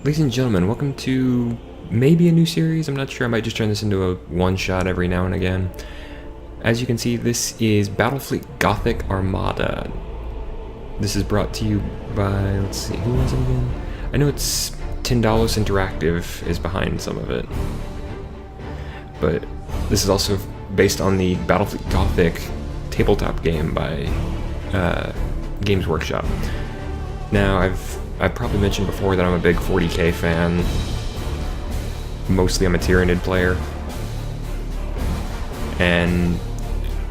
Ladies and gentlemen, welcome to maybe a new series. I'm not sure. I might just turn this into a one-shot every now and again. As you can see, this is Battle Fleet Gothic Armada. This is brought to you by, let's see, who was it again? I know it's $10 Interactive is behind some of it. But this is also based on the Battle Fleet Gothic tabletop game by Games Workshop. Now, I've probably mentioned before that I'm a big 40k fan. Mostly I'm a Tyranid player. And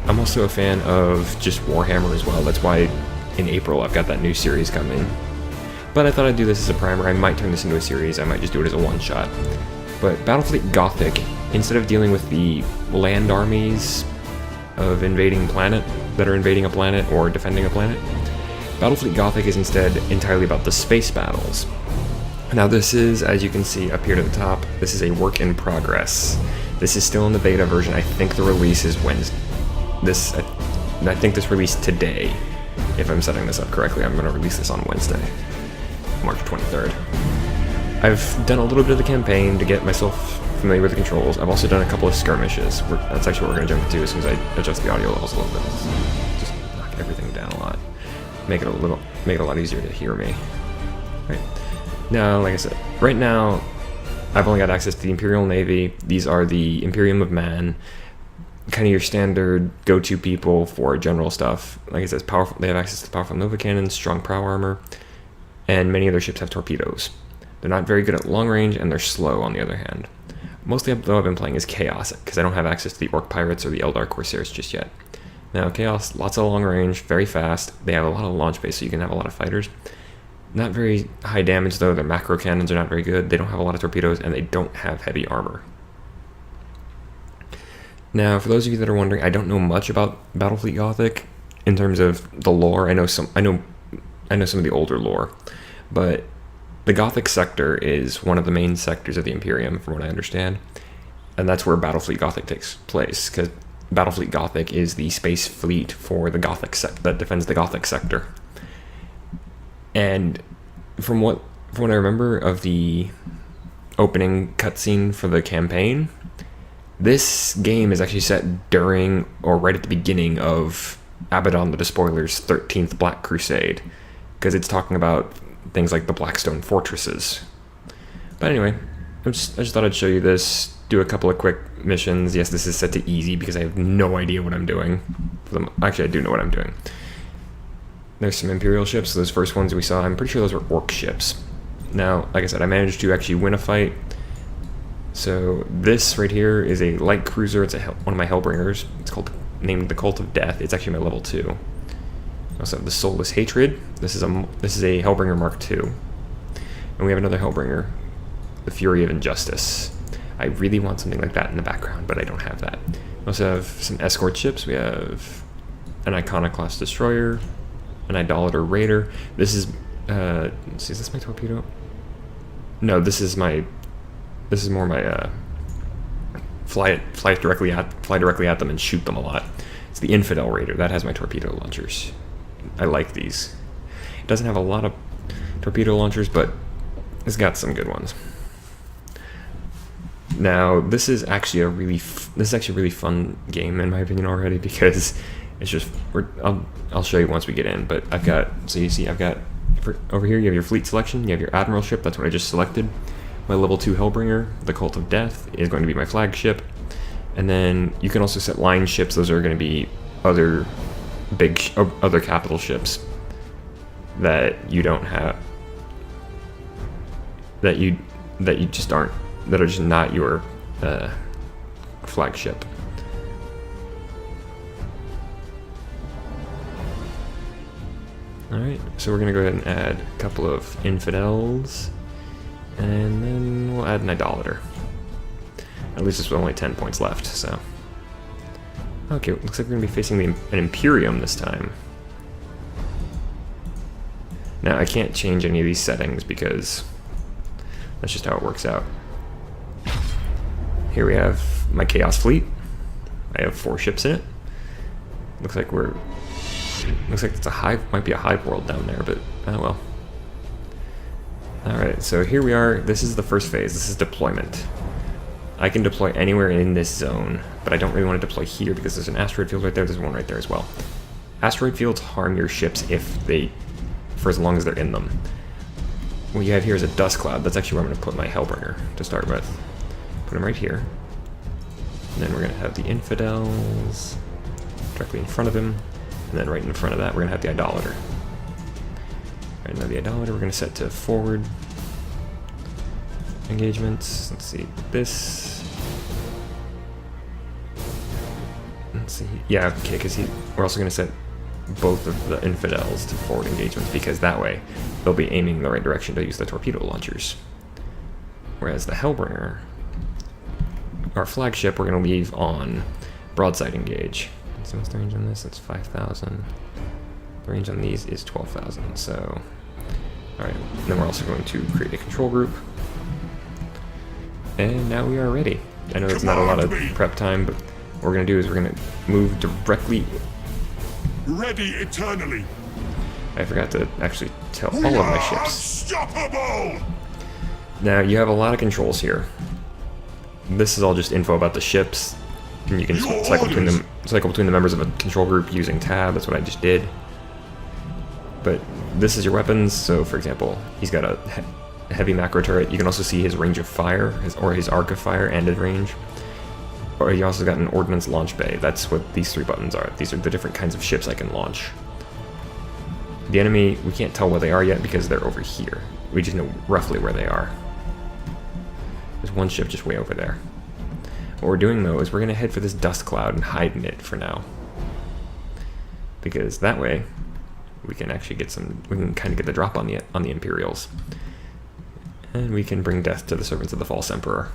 I'm also a fan of just Warhammer as well. That's why in April I've got that new series coming. But I thought I'd do this as a primer. I might turn this into a series. I might just do it as a one-shot. But Battle Fleet Gothic, instead of dealing with the land armies of invading that are invading a planet or defending a planet, Battle Fleet Gothic is instead entirely about the space battles. Now this is, as you can see up here to the top, this is a work in progress. This is still in the beta version. I think the release is Wednesday. I think this released today. If I'm setting this up correctly, I'm going to release this on Wednesday, March 23rd. I've done a little bit of the campaign to get myself familiar with the controls. I've also done a couple of skirmishes. That's actually what we're going to jump into as soon as I adjust the audio levels a little bit. Just knock everything down a lot. Make it a lot easier to hear me. Right. Now, like I said, right now I've only got access to the Imperial Navy. These are the Imperium of Man, kind of your standard go-to people for general stuff. Like I said, powerful. They have access to powerful Nova cannons, strong prow armor, and many of their ships have torpedoes. They're not very good at long range, and they're slow on the other hand. Mostly, though, I've been playing as Chaos, because I don't have access to the Orc Pirates or the Eldar Corsairs just yet. Now, Chaos, lots of long range, very fast. They have a lot of launch base, so you can have a lot of fighters. Not very high damage, though. Their macro cannons are not very good. They don't have a lot of torpedoes, and they don't have heavy armor. Now, for those of you that are wondering, I don't know much about Battle Fleet Gothic in terms of the lore. I know some of the older lore, but the Gothic sector is one of the main sectors of the Imperium, from what I understand, and that's where Battle Fleet Gothic takes place, because Battle Fleet Gothic is the space fleet for the Gothic that defends the Gothic sector. And from what I remember of the opening cutscene for the campaign, this game is actually set during or right at the beginning of Abaddon the Despoiler's 13th Black Crusade, because it's talking about things like the Blackstone fortresses. But anyway, I just thought I'd show you this, do a couple of quick missions. Yes, this is set to easy because I have no idea what I'm doing. Actually, I do know what I'm doing. There's some Imperial ships. Those first ones we saw, I'm pretty sure those were Orc ships. Now, like I said, I managed to actually win a fight. So this right here is a light cruiser. It's one of my Hellbringers. It's named the Cult of Death. It's actually my level 2. I also have the Soulless Hatred. This is a Hellbringer Mark II. And we have another Hellbringer, the Fury of Injustice. I really want something like that in the background, but I don't have that. We also have some escort ships. We have an Iconoclast Destroyer, an Idolater Raider. This is, let's see, is this my torpedo? No, this is more my, fly directly at them and shoot them a lot. It's the Infidel Raider. That has my torpedo launchers. I like these. It doesn't have a lot of torpedo launchers, but it's got some good ones. Now, this is actually a really fun game in my opinion already, because it's just I'll show you once we get in. But I've got over here you have your fleet selection. You have your admiral ship. That's what I just selected. My level 2 Hellbringer, the Cult of Death, is going to be my flagship. And then you can also set line ships. Those are going to be other capital ships that you don't have, that are just not your flagship. Alright, so we're going to go ahead and add a couple of Infidels, and then we'll add an Idolater. At least there's only 10 points left, so. Okay, looks like we're going to be facing an Imperium this time. Now, I can't change any of these settings because that's just how it works out. Here we have my Chaos Fleet. I have 4 ships in it. Looks like it's might be a hive world down there, but oh well. Alright, so here we are. This is the first phase. This is deployment. I can deploy anywhere in this zone, but I don't really want to deploy here because there's an asteroid field right there. There's one right there as well. Asteroid fields harm your ships for as long as they're in them. What you have here is a dust cloud. That's actually where I'm going to put my Hellbringer to start with. Put him right here. And then we're going to have the Infidels directly in front of him. And then right in front of that, we're going to have the Idolater. Right now, the Idolater we're going to set to forward engagements. Let's see, this. Let's see. Yeah, okay, because we're also going to set both of the Infidels to forward engagements because that way they'll be aiming in the right direction to use the torpedo launchers. Whereas the Hellbringer, our flagship, we're going to leave on broadside engage. So what's the range on this? That's 5,000. The range on these is 12,000. So, alright. Then we're also going to create a control group. And now we are ready. I know it's not a lot of prep time, but what we're going to do is we're going to move directly. Ready eternally. I forgot to actually tell all of my ships. Unstoppable! Now, you have a lot of controls here. This is all just info about the ships. And you can cycle between the members of a control group using tab. That's what I just did. But this is your weapons. So, for example, he's got a heavy macro turret. You can also see his range of fire, or his arc of fire and his range. Or he also got an ordnance launch bay. That's what these three buttons are. These are the different kinds of ships I can launch. The enemy, we can't tell where they are yet because they're over here. We just know roughly where they are. There's one ship just way over there. What we're doing though is we're going to head for this dust cloud and hide in it for now. Because that way we can actually get we can kind of get the drop on the Imperials. And we can bring death to the servants of the false emperor.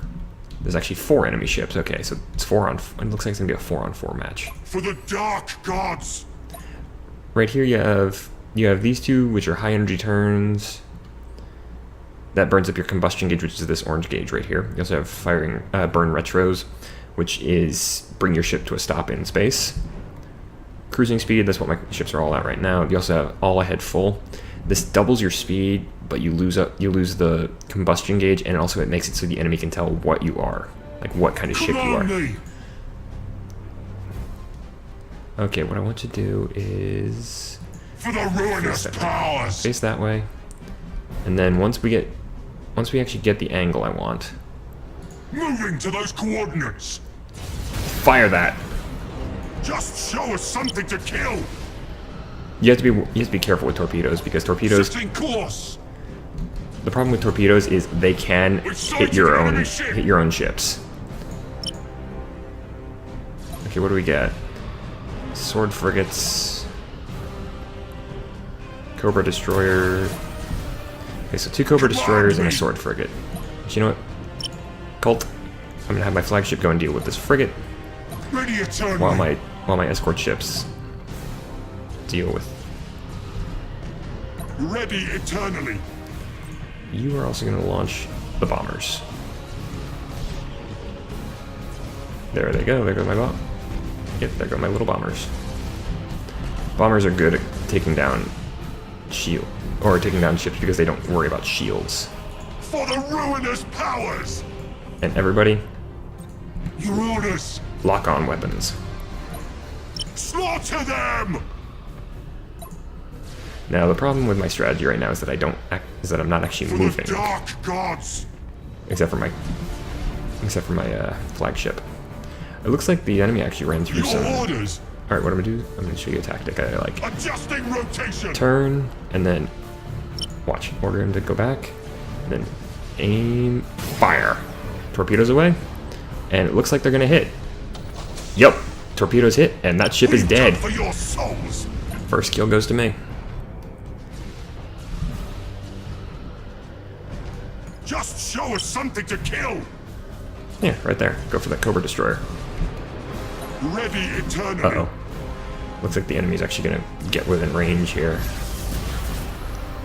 There's actually 4 enemy ships. Okay, so it's 4 on. It looks like it's gonna be a 4-on-4 match. For the dark gods. Right here you have these two, which are high energy turns. That burns up your combustion gauge, which is this orange gauge right here. You also have burn retros, which is bring your ship to a stop in space. Cruising speed, that's what my ships are all at right now. You also have all ahead full. This doubles your speed, but you lose the combustion gauge, and also it makes it so the enemy can tell what you are, like what kind of ship you are. Okay, what I want to do is for the ruinous powers. Face that way, and then once we actually get the angle I want, moving to those coordinates. Fire that. Just show us something to kill. You have to be careful with torpedoes because torpedoes. Course. The problem with torpedoes is they can hit your own ships. Okay, what do we get? Sword frigates, Cobra destroyer. Okay, so 2 Cobra destroyers and a sword frigate. But you know what? Cult, I'm gonna have my flagship go and deal with this frigate while my escort ships deal with. Ready eternally. You are also going to launch the bombers. There they go. There go my bomb. Yep, there go my little bombers. Bombers are good at taking down taking down ships because they don't worry about shields. For the ruinous powers. And everybody, Your orders. Lock on weapons. Slaughter them. Now the problem with my strategy right now is that I'm not actually For moving. the dark gods. Except for my flagship. It looks like the enemy actually ran through some. Orders. All right, what I'm gonna do? I'm gonna show you a tactic I like. Adjusting rotation. Turn and then watch. Order him to go back. And then aim, fire. Torpedoes away, and it looks like they're gonna hit. Yup, torpedoes hit, and that ship is dead. For your souls. First kill goes to me. Just show us something to kill. Yeah, right there. Go for that Cobra destroyer. Ready eternally. Uh-oh. Looks like the enemy's actually gonna get within range here.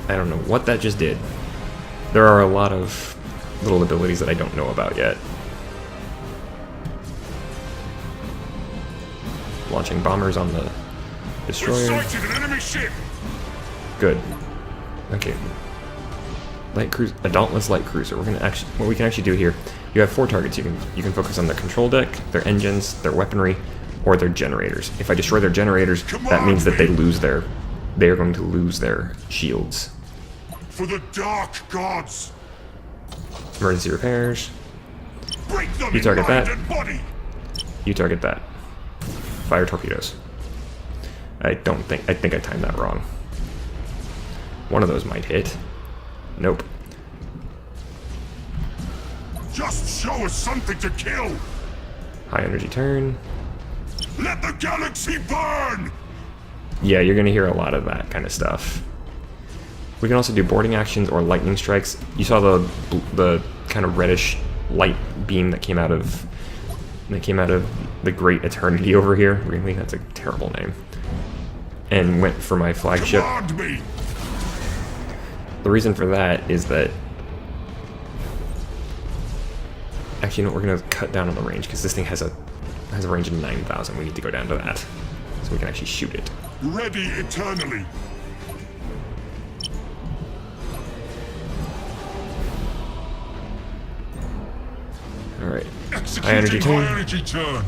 I don't know what that just did. There are a lot of little abilities that I don't know about yet. Launching bombers on the destroyer. We've sighted an enemy ship. Good. Okay. a dauntless light cruiser. What we can actually do here, you have 4 targets. You can focus on their control deck, their engines, their weaponry, or their generators. If I destroy their generators, that means that they are going to lose their shields. For the dark gods. Emergency repairs. Break them You target in mind that. and body. You target that. Fire torpedoes. I think I timed that wrong. One of those might hit. Nope. Just show us something to kill. High energy turn. Let the galaxy burn. Yeah, you're gonna hear a lot of that kind of stuff. We can also do boarding actions or lightning strikes. You saw the kind of reddish light beam that came out of the Great Eternity over here. Really, that's a terrible name. And went for my flagship. Command me. The reason for that is that actually, no, we're gonna cut down on the range because this thing has a range of 9,000. We need to go down to that so we can actually shoot it. Ready eternally. All right. Executing High energy turn. high energy turn.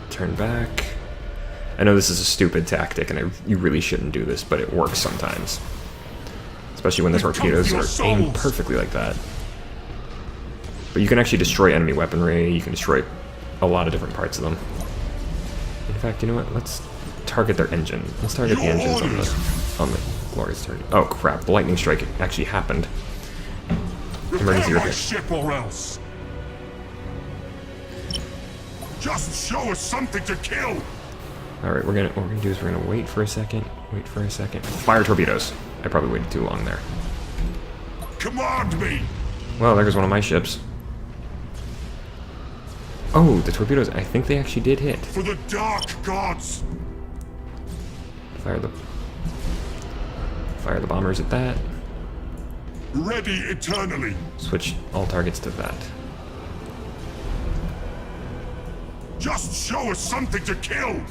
Turn back. I know this is a stupid tactic, and you really shouldn't do this, but it works sometimes. Especially when the torpedoes are aimed perfectly like that. But you can actually destroy enemy weaponry, you can destroy a lot of different parts of them. In fact, you know what? Let's target their engine. Let's target the engines on the glorious target. Oh crap, the lightning strike actually happened. Emergency Repair my repair. ship or else. Just show us something to kill. Alright, what we're gonna do is we're gonna wait for a second. Fire torpedoes. I probably waited too long there. Command me. Well, there goes one of my ships. Oh, the torpedoes, I think they actually did hit. For the dark gods. Fire the bombers at that. Ready eternally. Switch all targets to that. Just show us something to kill.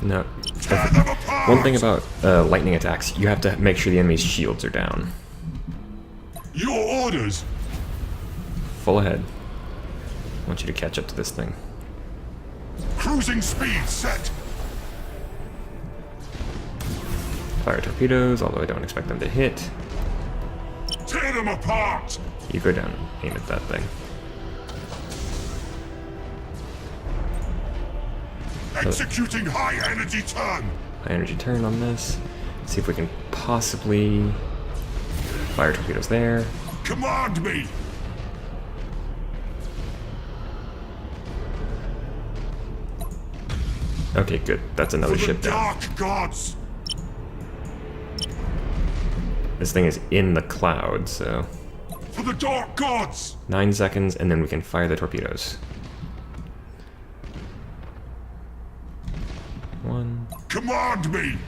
No. Tear them apart. One thing about lightning attacks, you have to make sure the enemy's shields are down. Your orders. Full ahead. I want you to catch up to this thing. Cruising speed set. Fire torpedoes, although I don't expect them to hit. Tear them apart. You go down, aim at that thing. Executing high energy turn. High energy turn on this. See if we can possibly fire torpedoes there. Command me. Okay, good. That's another For the ship down. dark gods. This thing is in the cloud, so For the dark gods. 9 seconds, and then we can fire the torpedoes. 1. Command me.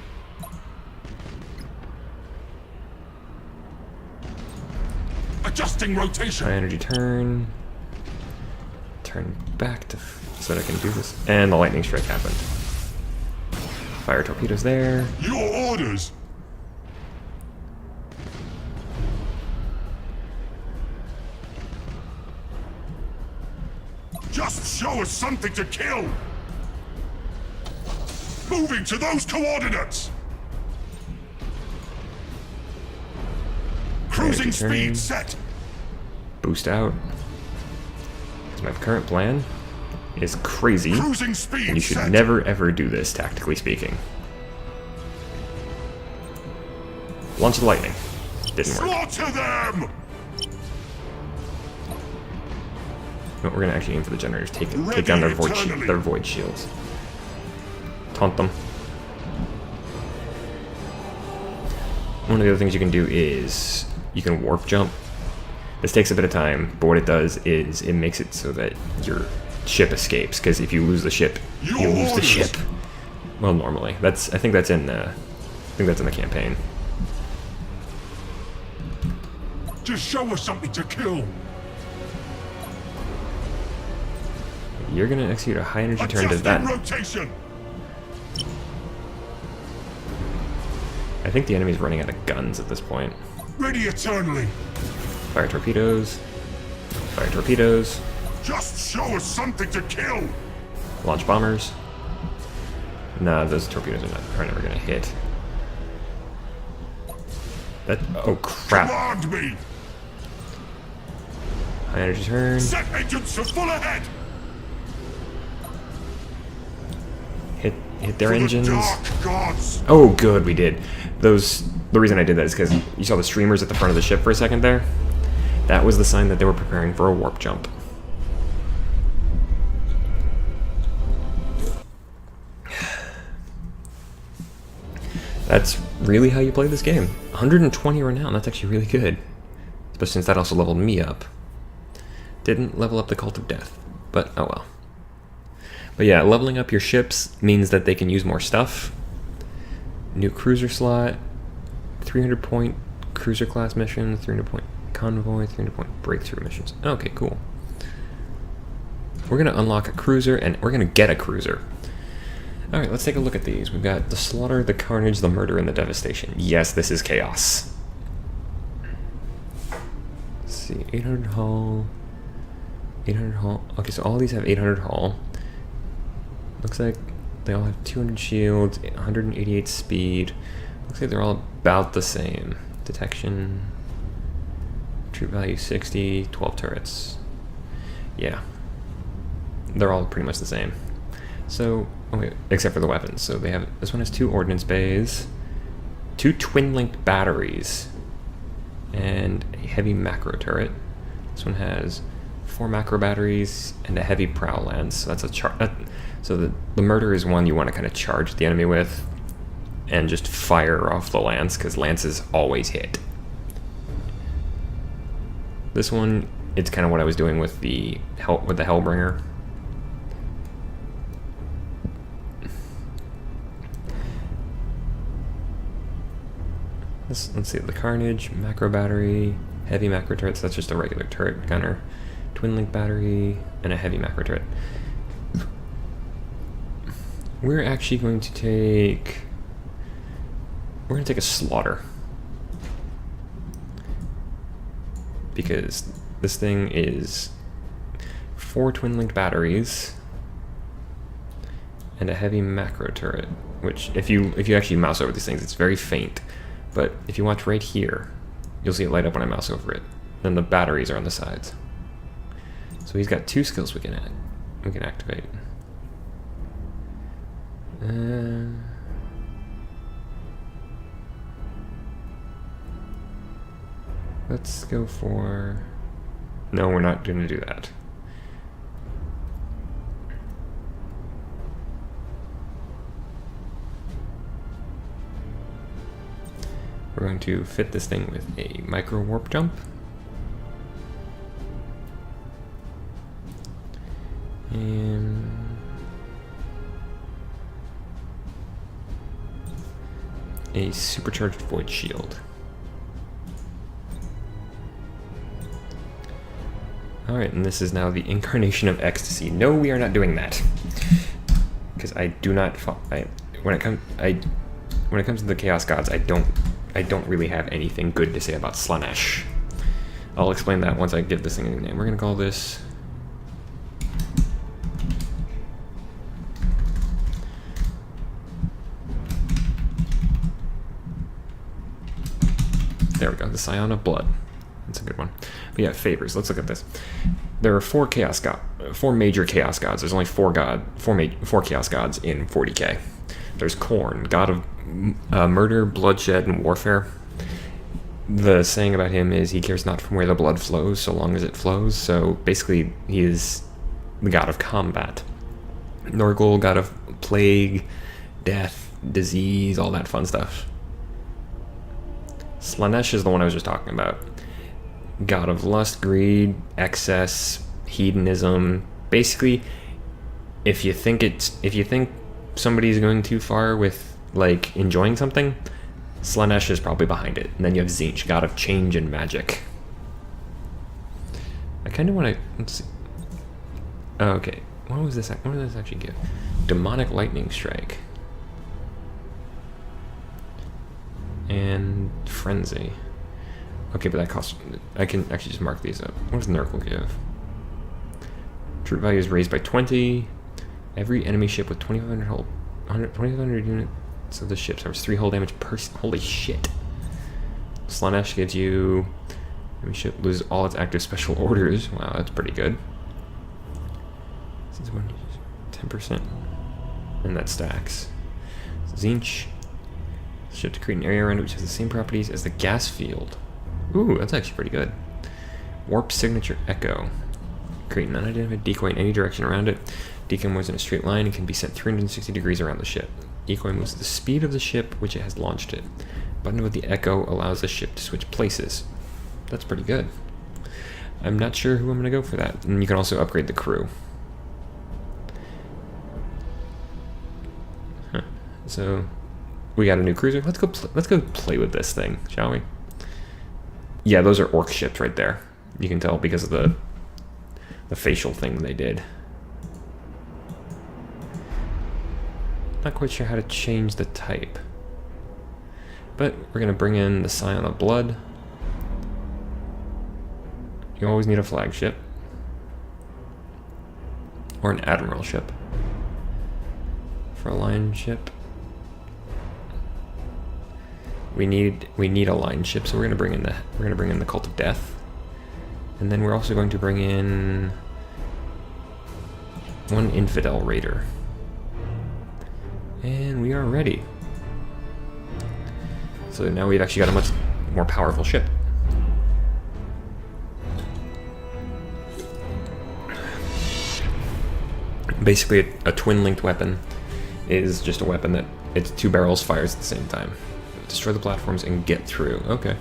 Adjusting rotation. High energy turn. Turn back to so that I can do this. And the lightning strike happened. Fire torpedoes there. Your orders. Just show us something to kill. Moving to those coordinates. Cruising Energy turn. speed set. Boost out. Because my current plan is crazy. Cruising speed And you should set. never ever do this, tactically speaking. Launch the lightning. Didn't work. Slaughter them. No, we're gonna actually aim for the generators. Take Ready down their eternally. void shields. Taunt them. One of the other things you can do is you can warp jump. This takes a bit of time, but what it does is it makes it so that your ship escapes. Because if you lose the ship, you Your lose the orders. ship. Well, normally, I think that's in the campaign. Just show us something to kill. You're gonna execute a high energy turn to Adjusting that. rotation. I think the enemy's running out of guns at this point. Ready eternally. Fire torpedoes. Fire torpedoes. Just show us something to kill. Launch bombers. Nah, those torpedoes are never gonna hit. That, oh crap. Command me. High energy turn. Set engines to full ahead. Hit their For engines. the dark gods. Oh, good, we did. The reason I did that is because you saw the streamers at the front of the ship for a second there. That was the sign that they were preparing for a warp jump. That's really how you play this game. 120 renown, that's actually really good. Especially since that also leveled me up. Didn't level up the Cult of Death, but oh well. But yeah, leveling up your ships means that they can use more stuff. New cruiser slot, 300 point cruiser class missions, 300 point convoy, 300 point breakthrough missions. Okay, cool. We're gonna unlock a cruiser and we're gonna get a cruiser. Alright, let's take a look at these. We've got the slaughter, the carnage, the murder, and the devastation. Yes, this is chaos. Let's see, 800 hull, 800 hull. Okay, so all these have 800 hull. Looks like they all have 200 shields, 188 speed. Looks like they're all about the same. Detection, troop value 60, 12 turrets. Yeah, they're all pretty much the same. So, okay, except for the weapons. So they have, this one has 2 ordnance bays, 2 twin-linked batteries, and a heavy macro turret. This one has 4 macro batteries and a heavy prow lance. So that's a so the murder is one you want to kind of charge the enemy with, and just fire off the lance because lances always hit. This one, it's kind of what I was doing with the Hellbringer. Let's see, the Carnage, macro battery, heavy macro turrets, that's just a regular turret gunner, twin link battery, and a heavy macro turret. We're actually going to take, a slaughter. Because this thing is 4 twin linked batteries and a heavy macro turret, which if you actually mouse over these things, it's very faint. But if you watch right here, you'll see it light up when I mouse over it. Then the batteries are on the sides. So he's got 2 skills we can activate. Let's go for... No, we're not going to do that. We're going to fit this thing with a micro warp jump. And a supercharged void shield. Alright, and this is now the incarnation of ecstasy. No, we are not doing that. Because I do not when it comes to the Chaos Gods, I don't really have anything good to say about Slaanesh. I'll explain that once I give this thing a name. We're gonna call this there we go, the Scion of Blood. That's a good one. But yeah, favors. Let's look at this. There are 4 major Chaos Gods. There's only 4 Chaos Gods in 40k. There's Khorne, god of murder, bloodshed, and warfare. The saying about him is he cares not from where the blood flows, so long as it flows. So basically, he is the god of combat. Nurgle, god of plague, death, disease, all that fun stuff. Slaanesh is the one I was just talking about. God of lust, greed, excess, hedonism. Basically, if you think somebody's going too far with like enjoying something, Slaanesh is probably behind it. And then you have Tzeentch, god of change and magic. I kind of want to, let's see. Oh, okay, what did this actually give? Demonic lightning strike. And Frenzy. Okay, but that costs... I can actually just mark these up. What does Nurgle give? Troop value is raised by 20. Every enemy ship with 2,500 units of the ship suffers 3 hull damage per... Holy shit. Slanesh gives you... Enemy ship loses all its active special orders. Wow, that's pretty good. 10%. And that stacks. Zinch. Ship to create an area around it which has the same properties as the gas field. Ooh, that's actually pretty good. Warp signature echo. Create an unidentified decoy in any direction around it. Decoy moves in a straight line and can be sent 360 degrees around the ship. Decoy moves at the speed of the ship which it has launched it. Button with the echo allows the ship to switch places. That's pretty good. I'm not sure who I'm going to go for that. And you can also upgrade the crew. Huh. So... we got a new cruiser. Let's go play with this thing, shall we? Yeah, those are orc ships right there. You can tell because of the facial thing they did. Not quite sure how to change the type. But we're gonna bring in the Scion of Blood. You always need a flagship. Or an admiral ship. For a line ship. We need a line ship, so we're gonna bring in the Cult of Death, and then we're also going to bring in one Infidel Raider, and we are ready. So now we've actually got a much more powerful ship. Basically, a twin-linked weapon is just a weapon that its 2 barrels fires at the same time. Destroy the platforms and get through. Okay.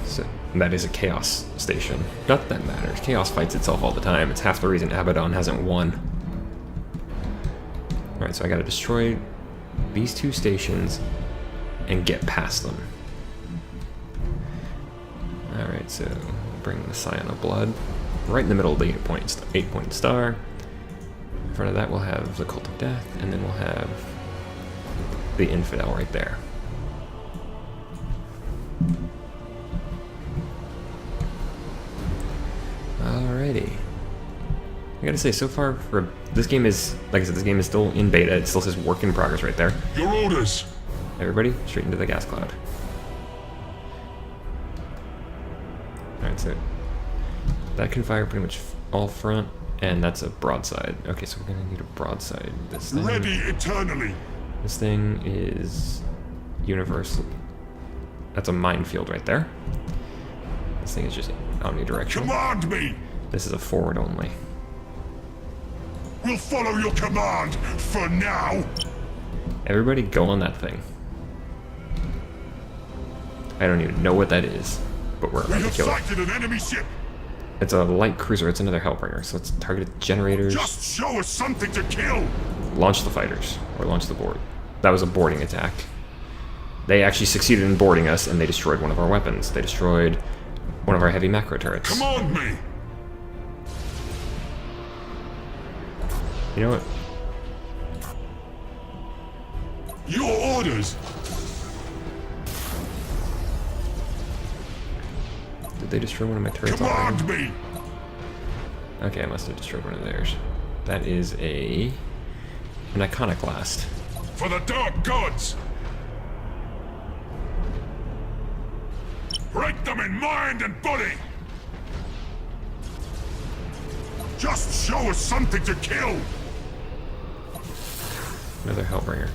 So that is a Chaos station. Not that matters. Chaos fights itself all the time. It's half the reason Abaddon hasn't won. Alright, so I gotta destroy these 2 stations and get past them. Alright, so bring the Scion of Blood right in the middle of the 8-point star. In front of that we'll have the Cult of Death, and then we'll have the Infidel right there. Alrighty. I gotta say, so far, for this game is, like I said, this game is still in beta. It still says work in progress right there. Your orders! Everybody, straight into the gas cloud. Alright, so that can fire pretty much all front, and that's a broadside. Okay, so we're gonna need a broadside. This thing. Ready eternally! This thing is universal. That's a minefield right there. This thing is just omnidirectional. Command me! This is a forward only. We'll follow your command for now. Everybody go on that thing. I don't even know what that is, but we're We about to have kill it. sighted an enemy ship. It's a light cruiser. It's another Hellbringer. So let's target its generators. Just show us something to kill. Launch the fighters, or launch the board. That was a boarding attack. They actually succeeded in boarding us, and they destroyed one of our weapons. They destroyed one of our heavy macro turrets. Command me. You know what? Your orders. Did they destroy one of my turrets Command already? me. Okay, I must have destroyed one of theirs. That is an iconoclast. For the dark gods. Break them in mind and body. Just show us something to kill. Another Hellbringer.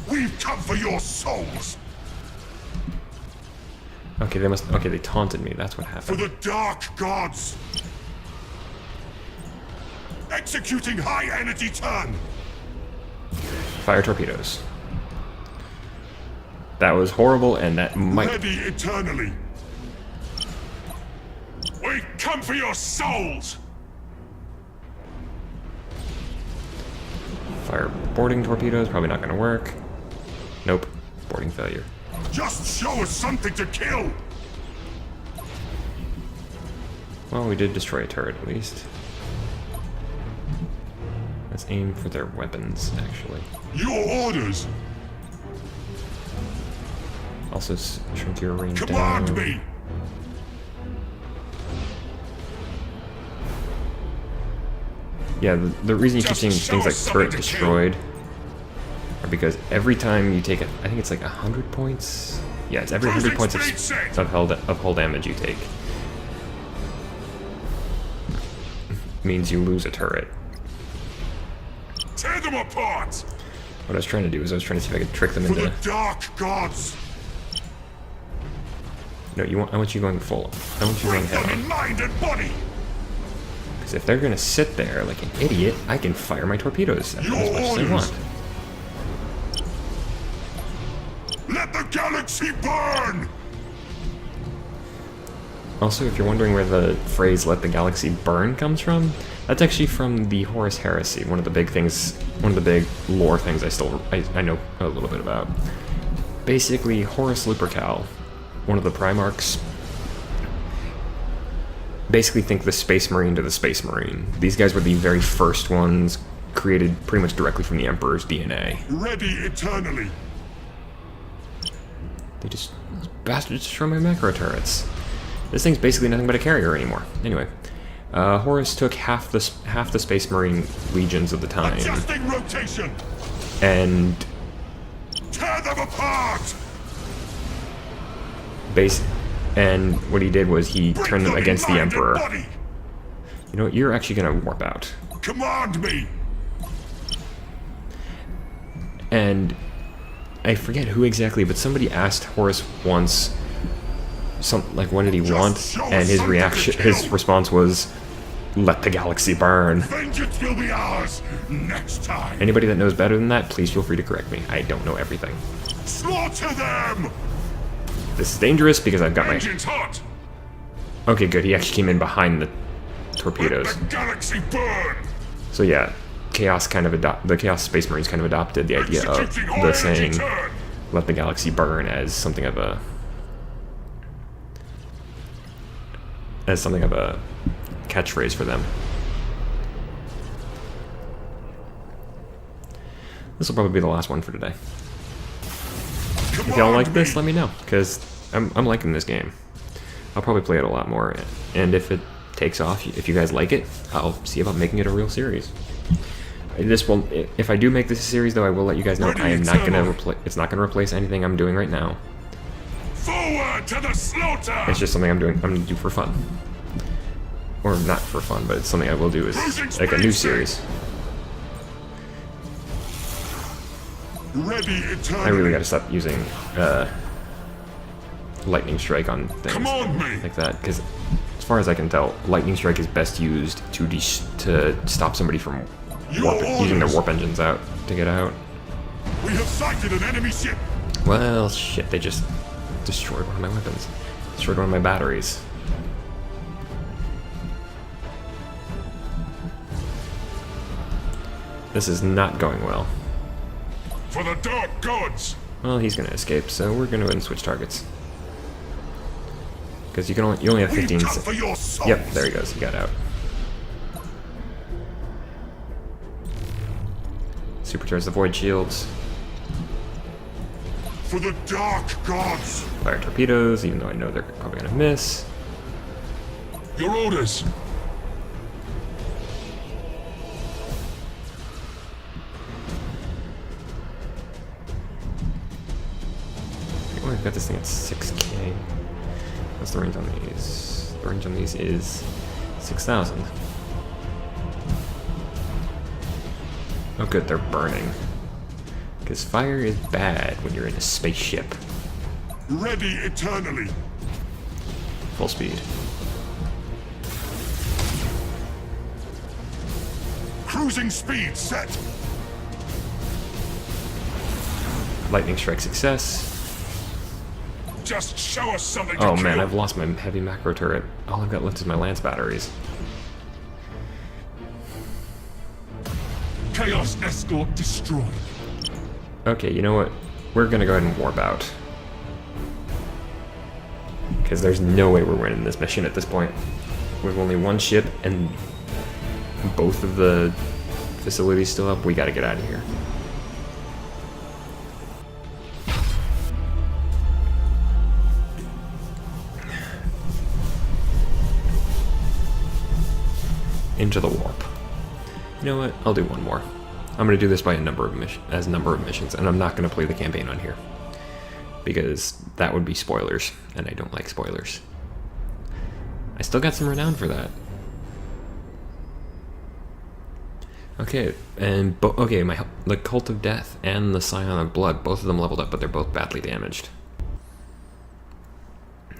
We've come for your souls. Okay, they taunted me. That's what For happened. the dark gods. Executing high energy turn. Fire torpedoes. That was horrible, and that might... Ready eternally. We come for your souls. Fire boarding torpedoes, probably not gonna work. Nope. Boarding failure. Just show us something to kill. Well, we did destroy a turret at least. Let's aim for their weapons, actually. Your orders. Also shrink your range Command down. me! Yeah, the reason you keep Just seeing show things like us turret something to destroyed are because every time you take it, I think it's like 100 points. Yeah, it's every 100 points Cruising speed set. of hull damage you take. Means you lose a turret. Tear them apart! What I was trying to do is I was trying to see if I could trick them For into... the dark gods! No, I want you going full. I want you Bring going head them on. in mind and body! Because if they're gonna sit there like an idiot, I can fire my torpedoes at them as much as I want. Let the galaxy burn! Also, if you're wondering where the phrase "let the galaxy burn" comes from, that's actually from the Horus Heresy, one of the big lore things I know a little bit about. Basically, Horus Lupercal, one of the Primarchs, basically think the Space Marine to the Space Marine. These guys were the very first ones created pretty much directly from the Emperor's DNA. Ready eternally! These bastards destroy my macro turrets. This thing's basically nothing but a carrier anymore. Anyway, Horus took half the Space Marine legions of the time Adjusting rotation! and Tear them apart! and what he did was he Bring turned them in against the mind and Emperor. body. You know what? You're actually gonna warp out. Command me! And I forget who exactly, but somebody asked Horus once, what did he want? show us And his something to kill. response was, "Let the galaxy burn." Vengeance will be ours next time! Anybody that knows better than that, please feel free to correct me. I don't know everything. Slaughter them! This is dangerous because I've got my... Engines hot! Okay, good. He actually came in behind the Let torpedoes. the galaxy burn! So yeah, the Chaos Space Marines kind of adopted the idea of Executing the all saying, energy turn! "Let the galaxy burn" as something of a catchphrase for them. This will probably be the last one for today. If y'all like this, let me know, because I'm liking this game. I'll probably play it a lot more, and if it takes off, if you guys like it, I'll see about making it a real series. If I do make this a series, though, I will let you guys know I am not gonna it's not gonna replace anything I'm doing right now. Forward to the slaughter! It's just something I'm gonna do for fun. Or not for fun, but it's something I will do as like a new series. Ready eternally! I really gotta stop using lightning strike on things Command me! like that, because as far as I can tell, lightning strike is best used to stop somebody from using their warp engines out to get out. We have sighted an enemy ship! Well, shit, they just destroyed one of my weapons. Destroyed one of my batteries. This is not going well. For the dark gods! Well, he's gonna escape, so we're gonna go ahead and switch targets. Because you only have 15 We've come seconds. for your souls! Yep, there he goes. He got out. Supercharge the void shields. For the dark gods! Fire torpedoes, even though I know they're probably gonna miss. Your orders! Oh, I've got this thing at 6K. What's the range on these? The range on these is 6,000. Oh good, they're burning. Because fire is bad when you're in a spaceship. Ready eternally! Full speed. Cruising speed set! Lightning strike success. Just show us something to Oh man, kill. I've lost my heavy macro turret. All I've got left is my lance batteries. Chaos escort destroyed. Okay, you know what? We're gonna go ahead and warp out. Because there's no way we're winning this mission at this point. With only one ship and both of the facilities still up, we gotta get out of here. into the warp. You know what? I'll do one more. I'm going to do this by a number of missions, and I'm not going to play the campaign on here because that would be spoilers, and I don't like spoilers. I still got some renown for that. Okay, and the Cult of Death and the Scion of Blood, both of them leveled up, but they're both badly damaged.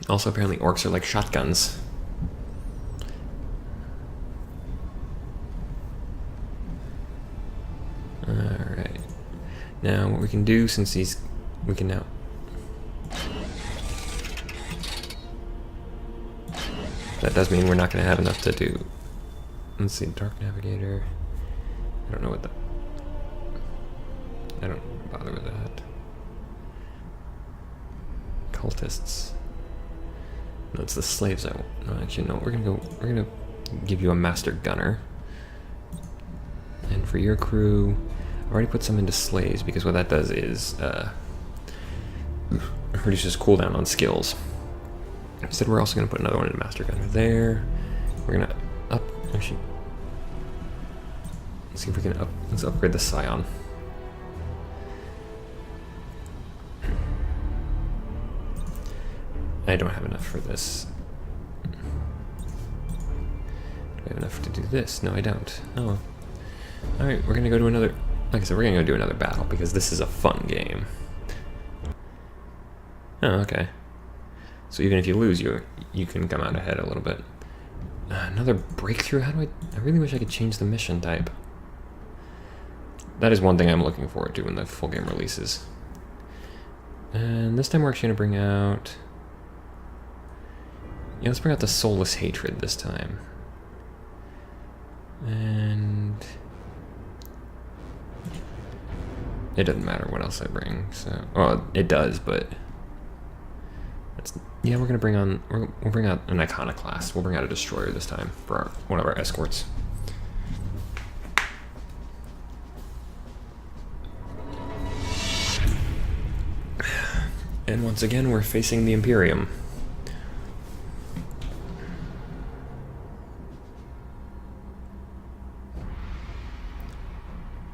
Also, apparently orcs are like shotguns. Alright. Now, what we can do, since we can now... That does mean we're not going to have enough to do... Let's see, Dark Navigator... I don't know what I don't bother with that. Cultists. No, it's the slaves I want. No, actually, no, we're gonna give you a Master Gunner. And for your crew, I've already put some into slaves because what that does is reduces cooldown on skills. Instead, we're also gonna put another one into Master Gunner there. We're gonna actually, let's see if we can let's upgrade the Scion. I don't have enough for this. Do I have enough to do this? No, I don't. Oh well. Alright, we're gonna go to another... Like I said, we're gonna go do another battle because this is a fun game. Oh, okay. So even if you lose, you can come out ahead a little bit. Another breakthrough? How do I really wish I could change the mission type. That is one thing I'm looking forward to when the full game releases. And this time we're actually gonna bring out... Yeah, let's bring out the Soulless Hatred this time. And... it doesn't matter what else I bring, so... Well, it does, but... Yeah, we're gonna bring on... We'll bring out an Iconoclast. We'll bring out a Destroyer this time for one of our escorts. And once again, we're facing the Imperium.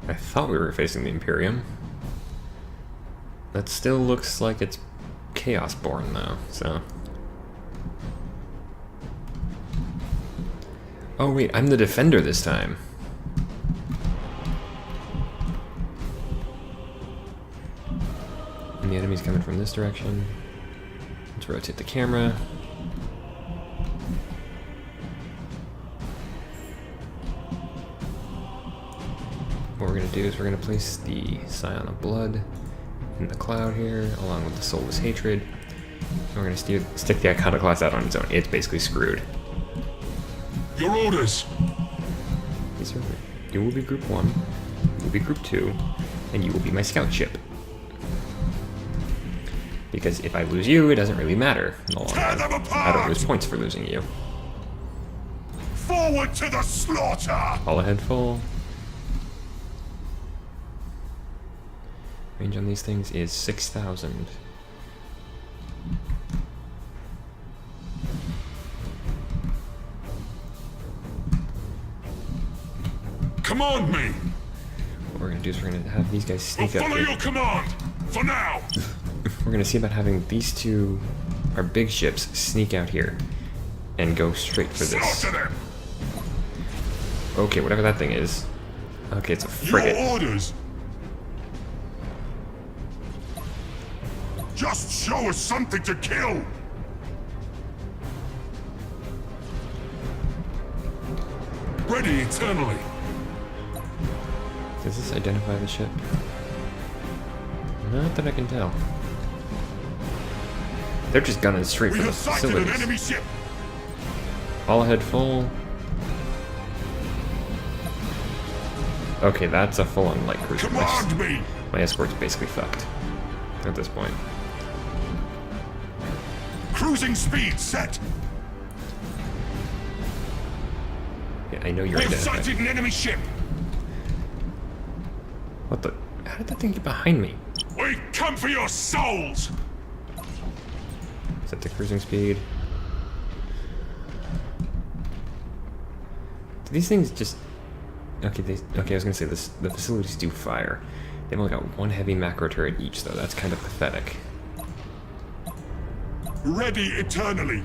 I thought we were facing the Imperium. That still looks like it's Chaosborn, though, so... Oh wait, I'm the Defender this time. And the enemy's coming from this direction. Let's rotate the camera. What we're going to do is we're going to place the Scion of Blood in the cloud here, along with the Soulless Hatred. And we're going to stick the Iconoclast out on its own. It's basically screwed. Your orders! Yes, sir. You will be Group 1, you will be Group 2, and you will be my scout ship. Because if I lose you, it doesn't really matter in the long Tear run. them apart! I don't lose points for losing you. Forward to the slaughter! All ahead full. Range on these things is 6,000. Command me! What we're gonna do is we're gonna have these guys I'll sneak up follow here. your command! For now! We're gonna see about having these two, our big ships, sneak out here and go straight for this. Slaughter them! Okay, whatever that thing is. Okay, it's a frigate. Your orders! Just show us something to kill! Ready eternally! Does this identify the ship? Not that I can tell. They're just gunning straight We for the have sighted an facilities. enemy ship! All ahead full. Okay, that's a full-on light cruiser. Command me! My escort's basically fucked at this point. Cruising speed set! Yeah, I know you're We have identified. sighted an enemy ship! What the? How did that thing get behind me? We come for your souls! Set to cruising speed. These things just... Okay, okay, I was gonna say this. The facilities do fire. They've only got one heavy macro turret each, though. That's kind of pathetic. Ready eternally.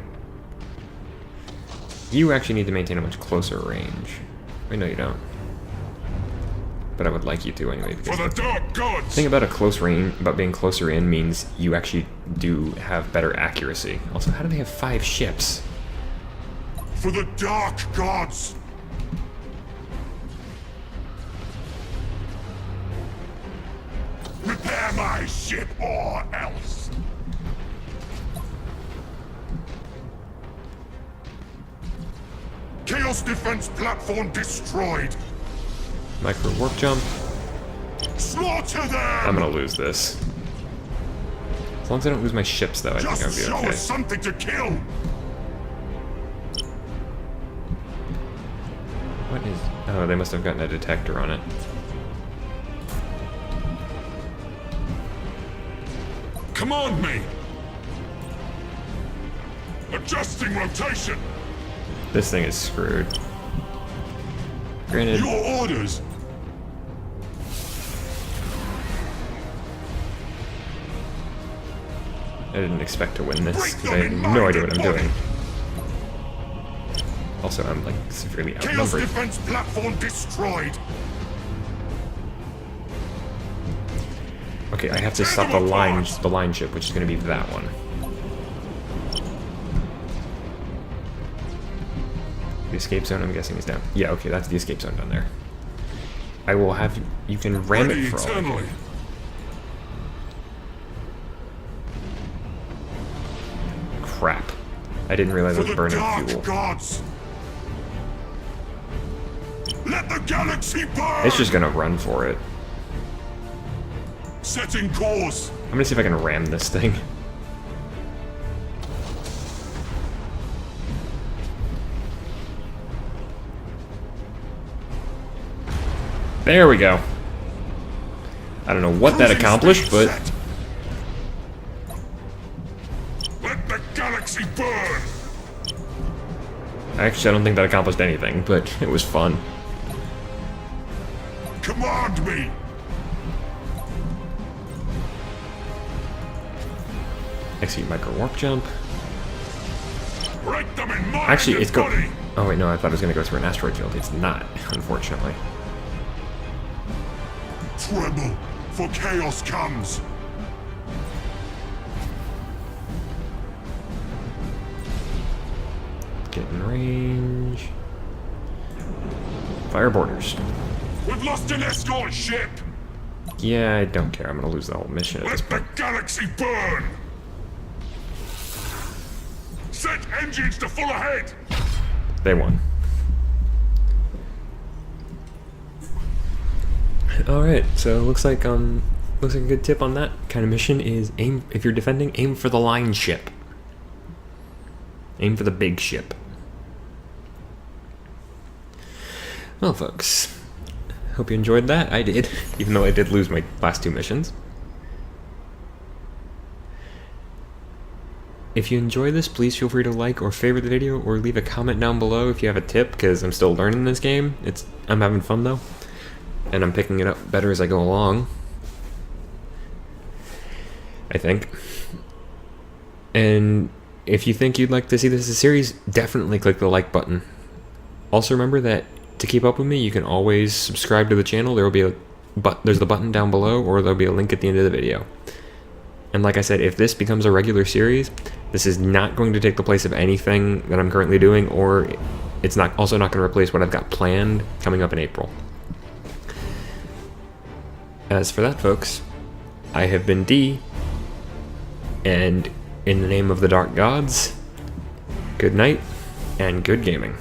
You actually need to maintain a much closer range. Wait, no, you don't. But I would like you to anyway. For the dark gods. The thing about a close range, about being closer in, means you actually do have better accuracy. Also, how do they have 5 ships? For the dark gods. Repair my ship or else. Chaos defense platform destroyed. Micro warp jump. Slaughter them! I'm gonna lose this. As long as I don't lose my ships, though, I think I'll Just be show okay. us something to kill. What is... Oh, they must have gotten a detector on it. Command me. Adjusting rotation. This thing is screwed. Granted... Your orders. I didn't expect to win this, because I had no idea what I'm doing. Also, I'm, like, severely Chaos outnumbered. defense platform destroyed. Okay, I have to stop the line ship, which is going to be that one. The escape zone, I'm guessing, is down. Yeah, okay, that's the escape zone down there. I will have... You can ram Ready it for all I care. eternally. Crap. I didn't realize For I was the burning dark fuel. gods. Let the galaxy burn. It's just gonna run for it. Setting course. I'm gonna see if I can ram this thing. There we go. I don't know what that Cruising accomplished, speed but... set. Let the galaxy burn. Actually, I don't think that accomplished anything, but it was fun. Command me. Execute micro warp jump. Break them in mind Actually, and it's go... body. Oh wait, no, I thought it was gonna go through an asteroid field. It's not, unfortunately. Tremble, for chaos comes. Get in range. Fire borders. We've lost an escort ship. Yeah, I don't care. I'm gonna lose the whole mission at this Let the point. galaxy burn. Set engines to full ahead. They won. Alright, so looks like a good tip on that kind of mission is aim, if you're defending, aim for the line ship. Aim for the big ship. Well, folks, hope you enjoyed that. I did, even though I did lose my last 2 missions. If you enjoy this, please feel free to like or favorite the video, or leave a comment down below if you have a tip, because I'm still learning this game. I'm having fun though, and I'm picking it up better as I go along, I think. And if you think you'd like to see this as a series, definitely click the like button. Also remember that to keep up with me, you can always subscribe to the channel. There's the button down below, or there'll be a link at the end of the video. And like I said, if this becomes a regular series, this is not going to take the place of anything that I'm currently doing, or it's also not going to replace what I've got planned coming up in April. As for that, folks, I have been D, and in the name of the Dark Gods, good night and good gaming.